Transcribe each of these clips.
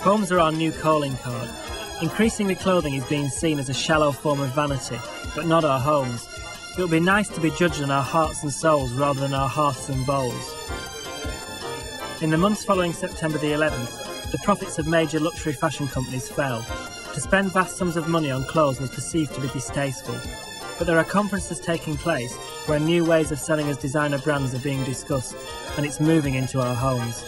Homes are our new calling card. Increasingly clothing is being seen as a shallow form of vanity, but not our homes. It would be nice to be judged on our hearts and souls rather than our hearths and bowls. In the months following September the 11th, the profits of major luxury fashion companies fell. To spend vast sums of money on clothes was perceived to be distasteful. But there are conferences taking place where new ways of selling as designer brands are being discussed, and it's moving into our homes.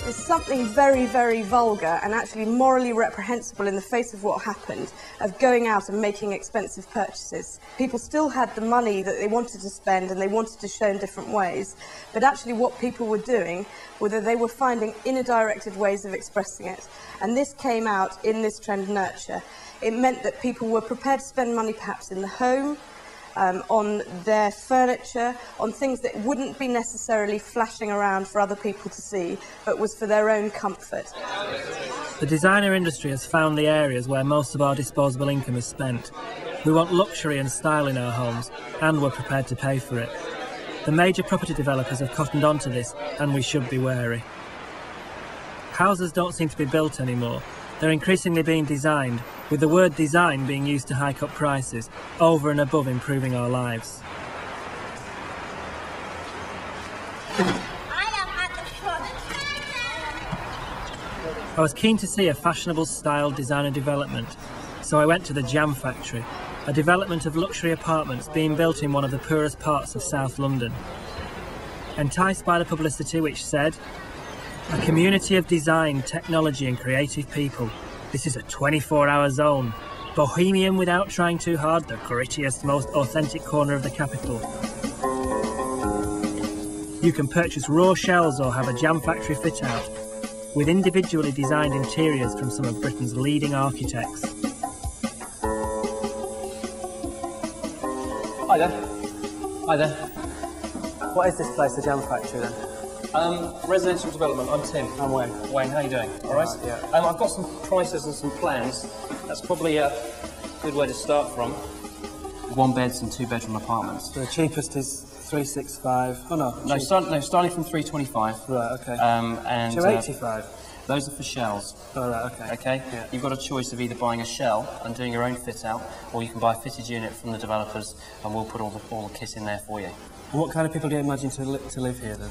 There's something very, very vulgar and actually morally reprehensible in the face of what happened, of going out and making expensive purchases. People still had the money that they wanted to spend and they wanted to show in different ways, but actually what people were doing was that they were finding inner-directed ways of expressing it. And this came out in this trend nurture. It meant that people were prepared to spend money perhaps in the home, on their furniture, on things that wouldn't be necessarily flashing around for other people to see, but was for their own comfort. The designer industry has found the areas where most of our disposable income is spent. We want luxury and style in our homes, and we're prepared to pay for it. The major property developers have cottoned onto this, and we should be wary. Houses don't seem to be built anymore. They're increasingly being designed, with the word design being used to hike up prices, over and above improving our lives. I was keen to see a fashionable style designer development, so I went to the Jam Factory, a development of luxury apartments being built in one of the poorest parts of South London. Enticed by the publicity which said, "A community of design, technology and creative people. This is a 24-hour zone. Bohemian without trying too hard, the grittiest, most authentic corner of the capital. You can purchase raw shells or have a Jam Factory fit out, with individually designed interiors from some of Britain's leading architects." Hi there. Hi there. What is this place, the Jam Factory then? Residential development. I'm Tim. I'm Wayne. Wayne, how you doing? All right? Yeah. I've got some prices and some plans. That's probably a good way to start from. One beds and two bedroom apartments. The cheapest is 365. Oh no. No, starting from 325. Right. Okay. And 285. Those are for shells. Oh right. Okay. Okay. Yeah. You've got a choice of either buying a shell and doing your own fit out, or you can buy a fitted unit from the developers, and we'll put all the kit in there for you. What kind of people do you imagine to live here then?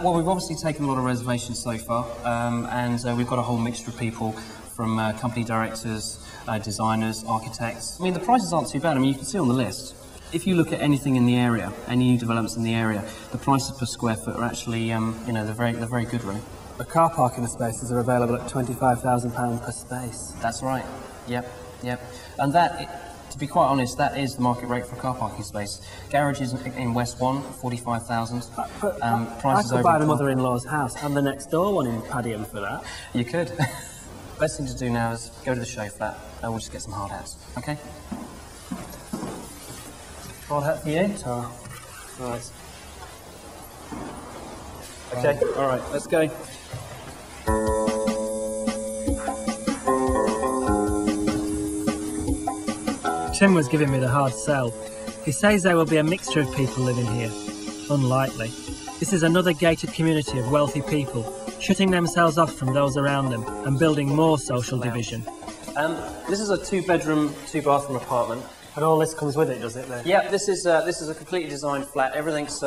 Well, we've obviously taken a lot of reservations so far, and we've got a whole mixture of people from company directors, designers, architects. I mean, the prices aren't too bad. I mean, you can see on the list. If you look at anything in the area, any new developments in the area, the prices per square foot are actually, you know, they're very good, really. The car parking spaces are available at £25,000 per space. That's right. Yep. And that. To be quite honest, that is the market rate for a car parking space. Garages in West 1, 45,000. I could buy the mother-in-law's house and the next door one in Padiham for that. You could. Best thing to do now is go to the show flat and we'll just get some hard hats, okay? Hard hat for you? Oh, right. Okay, all right, let's go. Tim was giving me the hard sell. He says there will be a mixture of people living here. Unlikely. This is another gated community of wealthy people, shutting themselves off from those around them and building more social division. This is a two-bedroom, two-bathroom apartment. And all this comes with it, does it then? Yeah, this is a completely designed flat. Everything's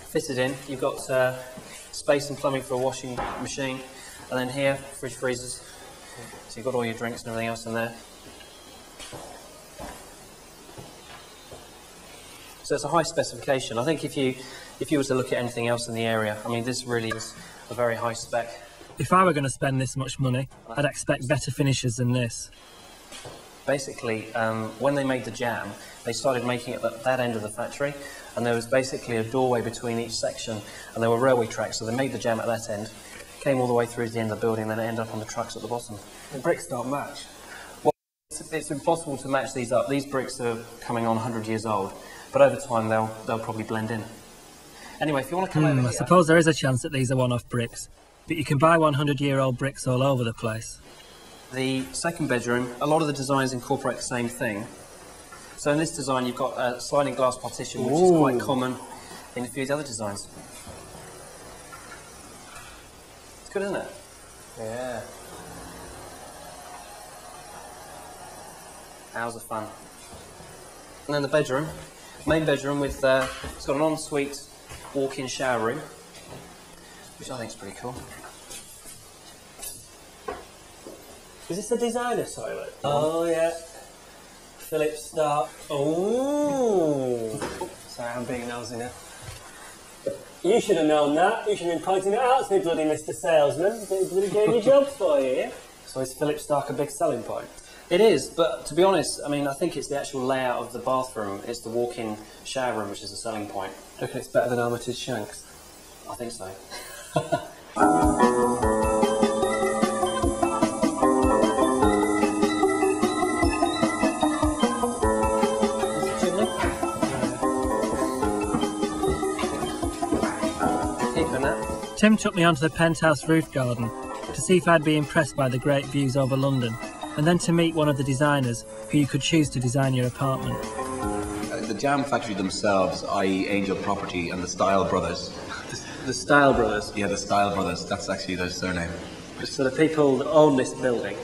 fitted in. You've got space and plumbing for a washing machine, and then here, fridge freezers. So you've got all your drinks and everything else in there. So it's a high specification. I think if you were to look at anything else in the area, I mean, this really is a very high spec. If I were going to spend this much money, I'd expect better finishes than this. Basically, when they made the jam, they started making it at that end of the factory, and there was basically a doorway between each section, and there were railway tracks, so they made the jam at that end, came all the way through to the end of the building, and then it ended up on the trucks at the bottom. The bricks don't match? Well, it's impossible to match these up. These bricks are coming on 100 years old. But over time, they'll probably blend in. Anyway, if you want to come over here... I suppose there is a chance that these are one-off bricks, but you can buy 100-year-old bricks all over the place. The second bedroom, a lot of the designs incorporate the same thing. So in this design, you've got a sliding glass partition, which is quite common in a few of the other designs. good, isn't it? Yeah. Hours of fun. And then the bedroom, main bedroom with, it's got an ensuite walk-in shower room, which I think is pretty cool. Is this the designer toilet? Oh, yeah. Philip Stark. Oh! Sorry, I'm being nosy now. You should have known that. You should have been pointing it out to me, bloody Mr. Salesman. Did he gave you jobs for you, yeah? So is Philip Stark a big selling point? It is, but to be honest, I mean, I think it's the actual layout of the bathroom. It's the walk-in shower room which is the selling point. Do you reckon it's better than Armitage Shanks? I think so. Tim took me onto the penthouse roof garden to see if I'd be impressed by the great views over London, and then to meet one of the designers who you could choose to design your apartment. The Jam Factory themselves, i.e. Angel Property and the Style Brothers. The Style Brothers? Yeah, the Style Brothers, that's actually their surname. So the people that own this building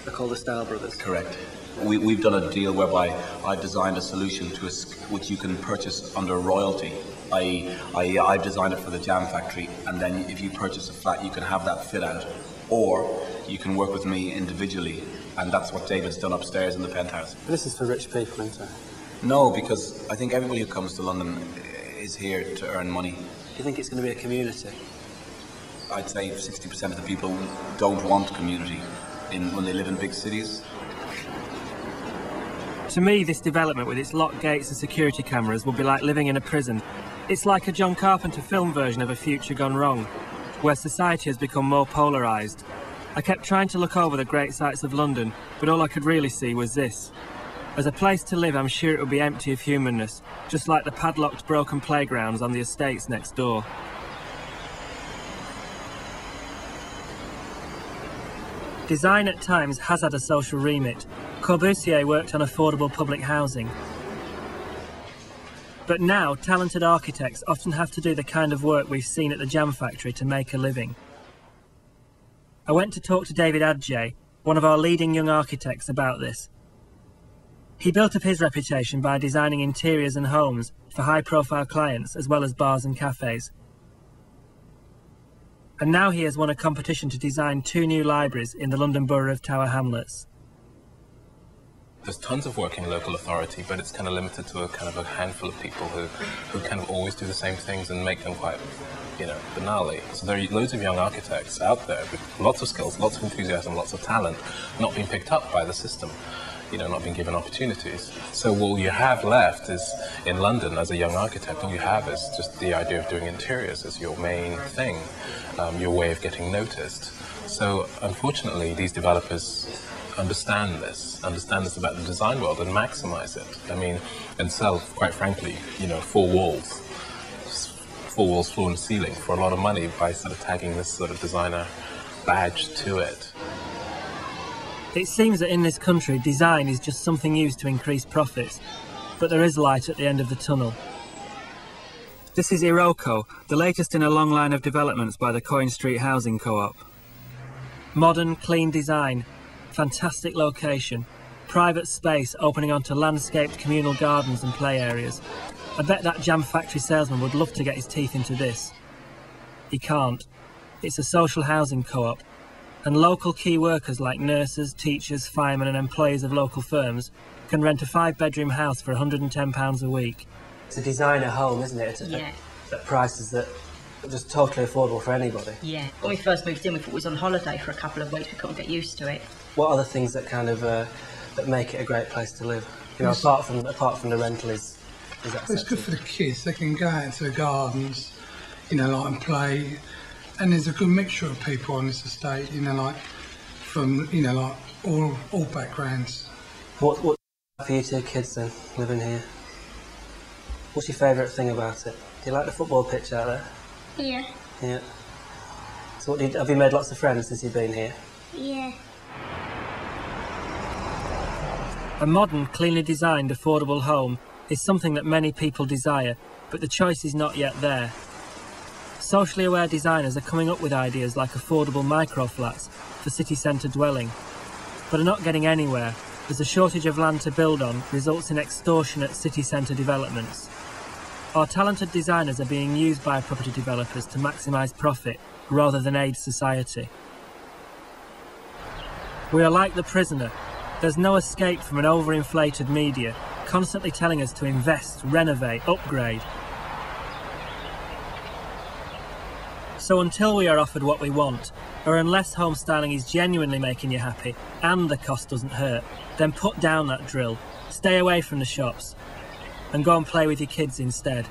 are called the Style Brothers? Correct. We've done a deal whereby I've designed a solution to which you can purchase under royalty. I've designed it for the Jam Factory, and then if you purchase a flat, you can have that fit out, or you can work with me individually, and that's what David's done upstairs in the penthouse. But this is for rich people, isn't it? No, because I think everybody who comes to London is here to earn money. Do you think it's going to be a community? I'd say 60% of the people don't want community when they live in big cities. To me, this development with its locked gates and security cameras will be like living in a prison. It's like a John Carpenter film version of A Future Gone Wrong, where society has become more polarised. I kept trying to look over the great sights of London, but all I could really see was this. As a place to live, I'm sure it would be empty of humanness, just like the padlocked, broken playgrounds on the estates next door. Design at times has had a social remit. Corbusier worked on affordable public housing. But now, talented architects often have to do the kind of work we've seen at the Jam Factory to make a living. I went to talk to David Adjei, one of our leading young architects, about this. He built up his reputation by designing interiors and homes for high-profile clients, as well as bars and cafes. And now he has won a competition to design 2 new libraries in the London Borough of Tower Hamlets. There's tons of work in local authority, but it's kind of limited to a handful of people who kind of always do the same things and make them quite, banally. So there are loads of young architects out there with lots of skills, lots of enthusiasm, lots of talent, not being picked up by the system, not being given opportunities. So all you have left is, in London, as a young architect, all you have is just the idea of doing interiors as your main thing, your way of getting noticed. So unfortunately, these developers understand this about the design world and maximize it. I mean, and sell, quite frankly, 4 walls, floor and ceiling for a lot of money by sort of tagging this sort of designer badge to it. It seems that in this country, design is just something used to increase profits, but there is light at the end of the tunnel. This is Iroko, the latest in a long line of developments by the Coin Street Housing Co-op. Modern, clean design, fantastic location, private space opening onto landscaped communal gardens and play areas. I bet that Jam Factory salesman would love to get his teeth into this. He can't. It's a social housing co-op, and local key workers like nurses, teachers, firemen and employees of local firms can rent a 5-bedroom house for £110 a week. It's a designer home, isn't it? Yeah. At prices that are just totally affordable for anybody. Yeah. When we first moved in, we thought we was on holiday for a couple of weeks. We couldn't get used to it. What are the things that kind of that make it a great place to live? Apart from the rental is that. It's good for the kids. They can go out into the gardens, and play. And there's a good mixture of people on this estate, from all backgrounds. What for you 2 kids then, living here? What's your favourite thing about it? Do you like the football pitch out there? Yeah. Yeah. So have you made lots of friends since you've been here? Yeah. A modern, cleanly designed, affordable home is something that many people desire, but the choice is not yet there. socially aware designers are coming up with ideas like affordable micro-flats for city centre dwelling, but are not getting anywhere as the shortage of land to build on results in extortionate city centre developments. Our talented designers are being used by property developers to maximise profit rather than aid society. We are like the prisoner. There's no escape from an overinflated media, constantly telling us to invest, renovate, upgrade. So until we are offered what we want, or unless home styling is genuinely making you happy and the cost doesn't hurt, then put down that drill, stay away from the shops, and go and play with your kids instead.